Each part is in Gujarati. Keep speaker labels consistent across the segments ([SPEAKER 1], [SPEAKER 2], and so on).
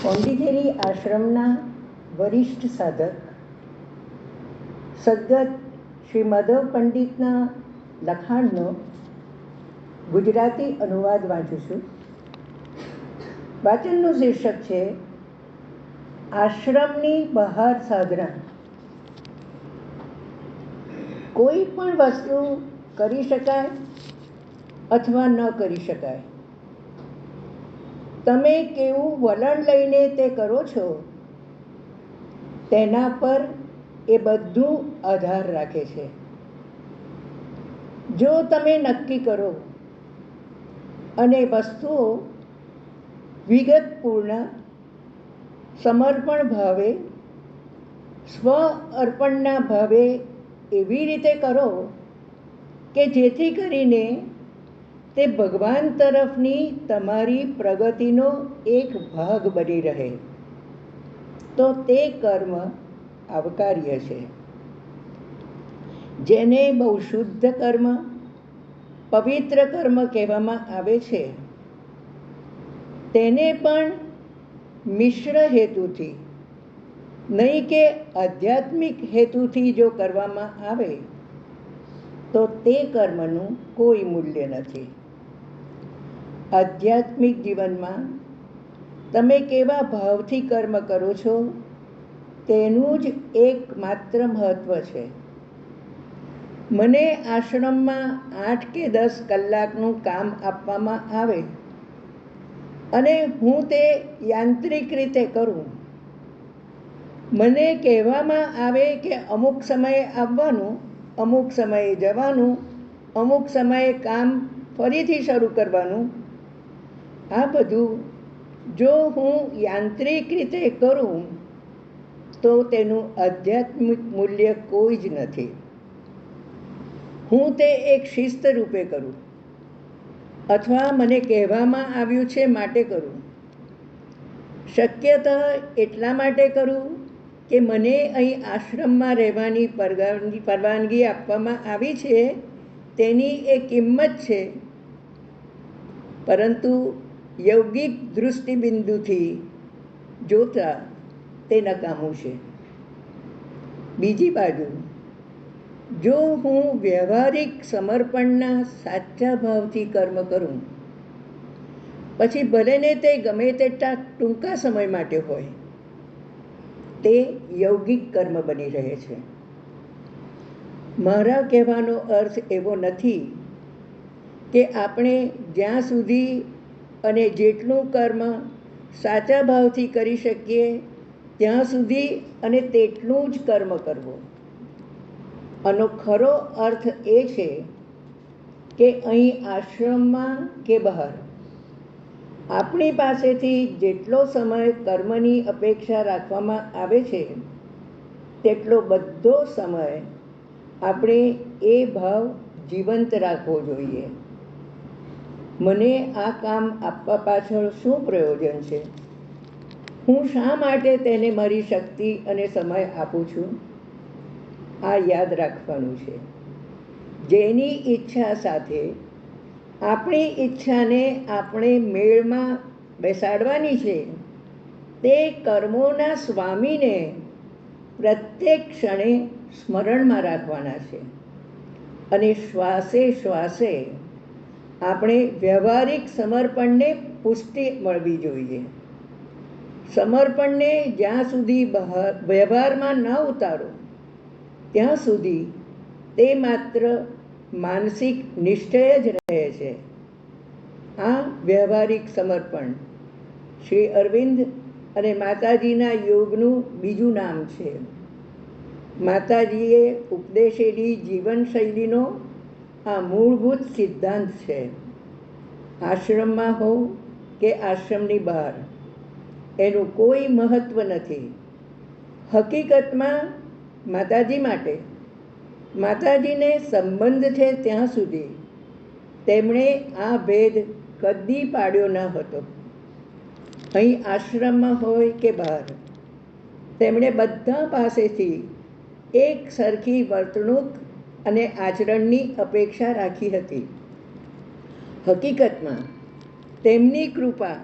[SPEAKER 1] પોંડિચેરી આશ્રમના વરિષ્ઠ સાધક સદગત શ્રી માધવ પંડિતના લખાણનો ગુજરાતી અનુવાદ વાંચું છું. વાચનનું શીર્ષક છે આશ્રમની બહાર સાધના. કોઈ પણ વસ્તુ કરી શકાય અથવા ન કરી શકાય. તમે કેવું વલણ લઈને તે કરો છો તેના પર એ બધું આધાર રાખે છે. જો તમે નક્કી કરો અને વસ્તુઓ વિગતપૂર્ણ સમર્પણ ભાવે સ્વ અર્પણના ભાવે એવી રીતે કરો કે જેથી કરીને તે ભગવાન તરફની તમારી પ્રગતિનો એક ભાગ બની રહે, તો તે કર્મ આવકાર્ય છે. જેને બહુ શુદ્ધ કર્મ, પવિત્ર કર્મ કહેવામાં આવે છે, તેને પણ મિશ્ર હેતુથી, નહીં કે આધ્યાત્મિક હેતુથી જો કરવામાં આવે તો તે કર્મનું કોઈ મૂલ્ય નથી. આધ્યાત્મિક જીવનમાં તમે કેવા ભાવથી કર્મ કરો છો તેનું જ એકમાત્ર મહત્વ છે. મને આશ્રમમાં 8 કે 10 કલાકનું કામ આપવામાં આવે અને હું તે યાંત્રિક રીતે કરું. મને કહેવામાં આવે કે અમુક સમયે આવવાનું, અમુક સમયે જવાનું, અમુક સમયે કામ ફરીથી શરૂ કરવાનું. આ બધું જો હું યાંત્રિક રીતે કરું તો તેનું આધ્યાત્મિક મૂલ્ય કોઈ જ નથી. હું તે એક શિસ્ત રૂપે કરું અથવા મને કહેવામાં આવ્યું છે માટે કરું. શક્યતઃ એટલા માટે કરું કે મને અહીં આશ્રમમાં રહેવાની પરવાનગી આપવામાં આવી છે તેની એ કિંમત છે, પરંતુ યૌગિક દૃષ્ટિબિંદુથી જોતા તે નકામું છે. બીજી બાજુ, જો હું વ્યવહારિક સમર્પણના સાચા ભાવથી કર્મ કરું, પછી ભલેને તે ગમે તેટલા ટૂંકા સમય માટે હોય, તે યૌગિક કર્મ બની રહે છે. મારા કહેવાનો અર્થ એવો નથી કે આપણે જ્યાં સુધી અને જેટલું કર્મ સાચા ભાવથી કરી શકીએ ત્યાં સુધી અને તેટલું જ કર્મ કરવું. આનો ખરો અર્થ એ છે કે અહીં આશ્રમમાં કે બહાર આપણી પાસેથી જેટલો સમય કર્મની અપેક્ષા રાખવામાં આવે છે તેટલો બધો સમય આપણે એ ભાવ જીવંત રાખવો જોઈએ. મને આ કામ આપવા પાછળ શું પ્રયોજન છે? હું શા માટે તેને મારી શક્તિ અને સમય આપું છું? આ યાદ રાખવાનું છે. જેની ઈચ્છા સાથે આપણી ઈચ્છાને આપણે મેળમાં બેસાડવાની છે, તે કર્મોના સ્વામીને પ્રત્યેક ક્ષણે સ્મરણમાં રાખવાના છે અને શ્વાસે શ્વાસે આપણે વ્યવહારિક સમર્પણને પુષ્ટિ મળવી જોઈએ. સમર્પણને જ્યાં સુધી વ્યવહારમાં ન ઉતારો ત્યાં સુધી તે માત્ર માનસિક નિશ્ચય જ રહે છે. આ વ્યવહારિક સમર્પણ શ્રી અરવિંદ અને માતાજીના યોગનું બીજું નામ છે. માતાજીએ ઉપદેશેલી જીવનશૈલીનો આ મૂળભૂત સિદ્ધાંત છે. આશ્રમમાં હો કે આશ્રમની બહાર એનું કોઈ મહત્વ નથી. હકીકતમાં માતાજી માટે માતાજીને સંબંધ છે ત્યાં સુધી તેમણે આ ભેદ કદી પાડ્યો ન હતો. અહીં આશ્રમમાં હોય કે બહાર તેમણે બધા પાસેથી એક સરખી વર્તણૂક અને આચરણની અપેક્ષા રાખી હતી. હકીકતમાં તેમની કૃપા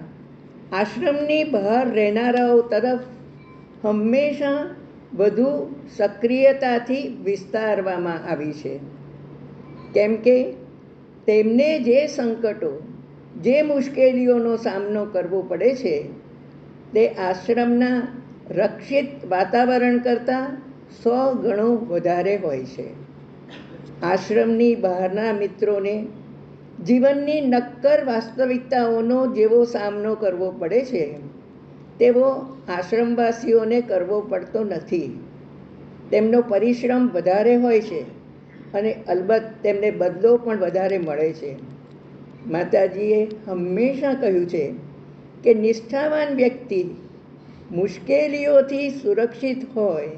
[SPEAKER 1] આશ્રમની બહાર રહેનારાઓ તરફ હંમેશા વધુ સક્રિયતાથી વિસ્તારવામાં આવી છે, કેમ કે તેમને જે સંકટો, જે મુશ્કેલીઓનો સામનો કરવો પડે છે તે આશ્રમના રક્ષિત વાતાવરણ કરતાં 100 ગણો વધારે હોય છે. આશ્રમની બહારના મિત્રોને જીવનની નક્કર વાસ્તવિકતાઓનો જેવો સામનો કરવો પડે છે તેવો આશ્રમવાસીઓને કરવો પડતો નથી. તેમનો પરિશ્રમ વધારે હોય છે અને અલબત્ત તેમને બદલો પણ વધારે મળે છે. માતાજીએ હંમેશા કહ્યું છે કે નિષ્ઠાવાન વ્યક્તિ મુશ્કેલીઓથી સુરક્ષિત હોય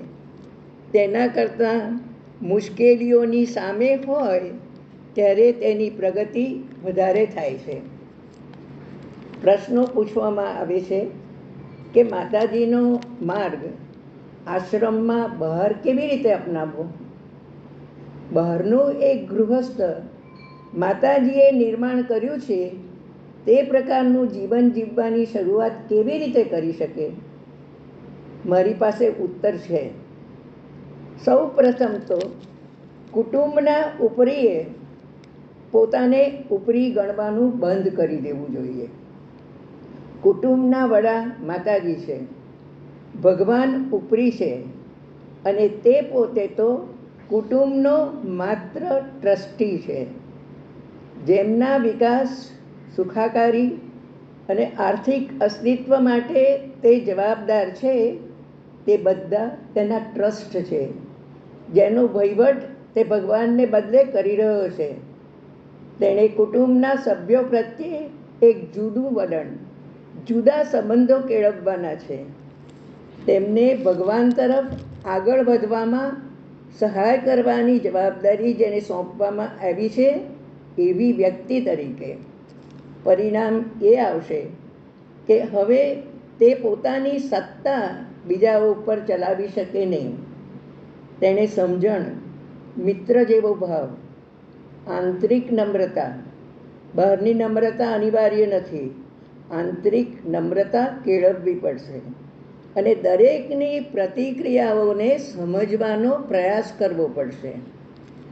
[SPEAKER 1] તેના કરતાં મુશ્કેલીઓની સામે હોય ત્યારે તેની પ્રગતિ વધારે થાય છે. પ્રશ્નો પૂછવામાં આવે છે કે માતાજીનો માર્ગ આશ્રમમાં બહાર કેવી રીતે અપનાવવો? બહારનું એક ગૃહસ્થ માતાજીએ નિર્માણ કર્યું છે તે પ્રકારનું જીવન જીવવાની શરૂઆત કેવી રીતે કરી શકે? મારી પાસે ઉત્તર છે. સૌ પ્રથમ તો કુટુંબના ઉપરીએ પોતાને ઉપરી ગણવાનું બંધ કરી દેવું જોઈએ. કુટુંબના વડા માતાજી છે, ભગવાન ઉપરી છે અને તે પોતે તો કુટુંબનો માત્ર ટ્રસ્ટી છે. જેમના વિકાસ, સુખાકારી અને આર્થિક અસ્તિત્વ માટે તે જવાબદાર છે તે બધા તેના ટ્રસ્ટ છે, જેનો વહીવટ તે ભગવાનને બદલે કરી રહ્યો છે. તેણે કુટુંબના સભ્યો પ્રત્યે એક જુદું વલણ, જુદા સંબંધો કેળવવાના છે. તેમને ભગવાન તરફ આગળ વધવામાં સહાય કરવાની જવાબદારી જેને સોંપવામાં આવી છે એવી વ્યક્તિ તરીકે. પરિણામ એ આવશે કે હવે તે પોતાની સત્તા બીજાઓ ઉપર ચલાવી શકે નહીં. તેણે સમજણ, મિત્ર જેવો ભાવ, આંતરિક નમ્રતા, બહારની નમ્રતા અનિવાર્ય નથી, આંતરિક નમ્રતા કેળવવી પડશે અને દરેકની પ્રતિક્રિયાઓને સમજવાનો પ્રયાસ કરવો પડશે.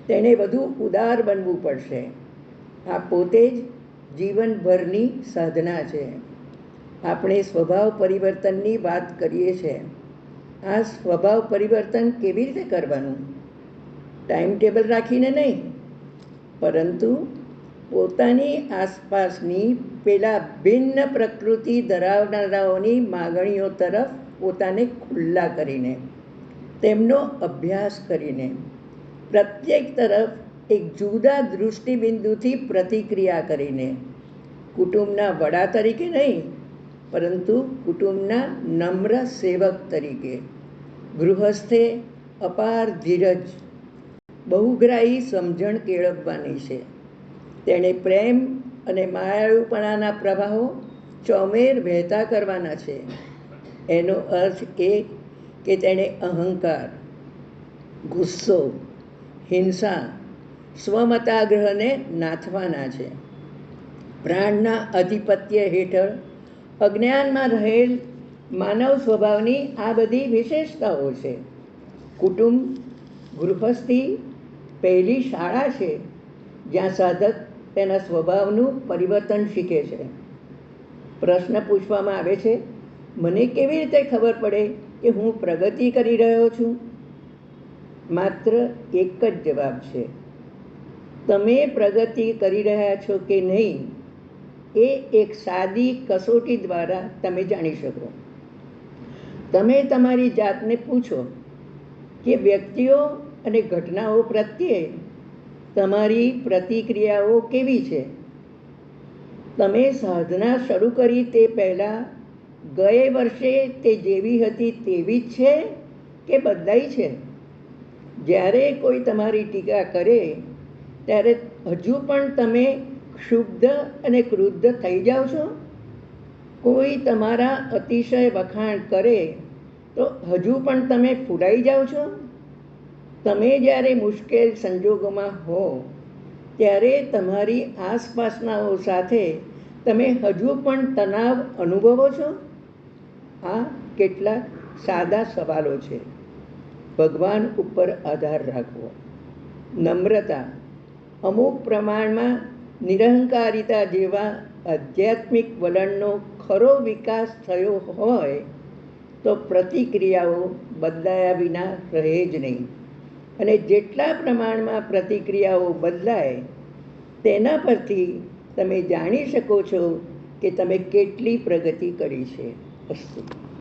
[SPEAKER 1] તેણે વધુ ઉદાર બનવું પડશે. આ પોતે જ જીવનભરની સાધના છે. આપણે સ્વભાવ પરિવર્તનની વાત કરીએ છીએ. આ સ્વભાવ પરિવર્તન કેવી રીતે કરવાનું? ટાઈમ ટેબલ રાખીને નહીં, પરંતુ પોતાની આસપાસની પેલા ભિન્ન પ્રકૃતિ ધરાવનારાઓની માગણીઓ તરફ પોતાને ખુલ્લા કરીને, તેમનો અભ્યાસ કરીને, પ્રત્યેક તરફ એક જુદા દૃષ્ટિબિંદુથી પ્રતિક્રિયા કરીને, કુટુંબના વડા તરીકે નહીં પરંતુ કુટુંબના નમ્ર સેવક તરીકે. ગૃહસ્થે અપાર ધીરજ, બહુગ્રાહી સમજણ કેળવવાની છે. તેણે પ્રેમ અને માયાળુપણાના પ્રવાહો ચોમેર વહેતા કરવાના છે. એનો અર્થ એ કે તેણે અહંકાર, ગુસ્સો, હિંસા, સ્વમતાગ્રહને નાથવાના છે. પ્રાણના આધિપત્ય હેઠળ અજ્ઞાનમાં રહેલ માનવ સ્વભાવની આ બધી વિશેષતાઓ છે. કુટુંબ, ગૃહસ્થી પહેલી શાળા છે જ્યાં સાધક તેના સ્વભાવનું પરિવર્તન શીખે છે. પ્રશ્ન પૂછવામાં આવે છે, મને કેવી રીતે ખબર પડે કે હું પ્રગતિ કરી રહ્યો છું? માત્ર એક જ જવાબ છે. તમે પ્રગતિ કરી રહ્યા છો કે નહીં એ એક સાદી કસોટી દ્વારા તમે જાણી શકો. તમે તમારી જાતને પૂછો કે વ્યક્તિઓ અને ઘટનાઓ પ્રત્યે તમારી પ્રતિક્રિયાઓ કેવી છે? તમે સાધના શરૂ કરી તે પહેલાં ગયે વર્ષે તે જેવી હતી તેવી જ છે કે બદલાઈ છે? જ્યારે કોઈ તમારી ટીકા કરે ત્યારે હજુ પણ તમે ક્ષુબ્ધ અને ક્રુદ્ધ થઈ જાઓ છો? કોઈ તમારા અતિશય વખાણ કરે તો હજુ પણ તમે ફૂલાઈ જાઓ છો? તમે જ્યારે મુશ્કેલ સંજોગોમાં હો ત્યારે તમારી આસપાસનાઓ સાથે તમે હજુ પણ તણાવ અનુભવો છો? આ કેટલાક સાદા સવાલો છે. ભગવાન ઉપર આધાર રાખવો. નમ્રતા. અમુક પ્રમાણમાં નિરહંકારિતા જેવા આધ્યાત્મિક વલણનો ખરો વિકાસ થયો હોય તો પ્રતિક્રિયાઓ બદલાયા વિના રહે જ નહીં. અને જેટલા પ્રમાણમાં પ્રતિક્રિયાઓ બદલાય તેના પરથી તમે જાણી શકો છો કે તમે કેટલી પ્રગતિ કરી છે. અસ્તુ.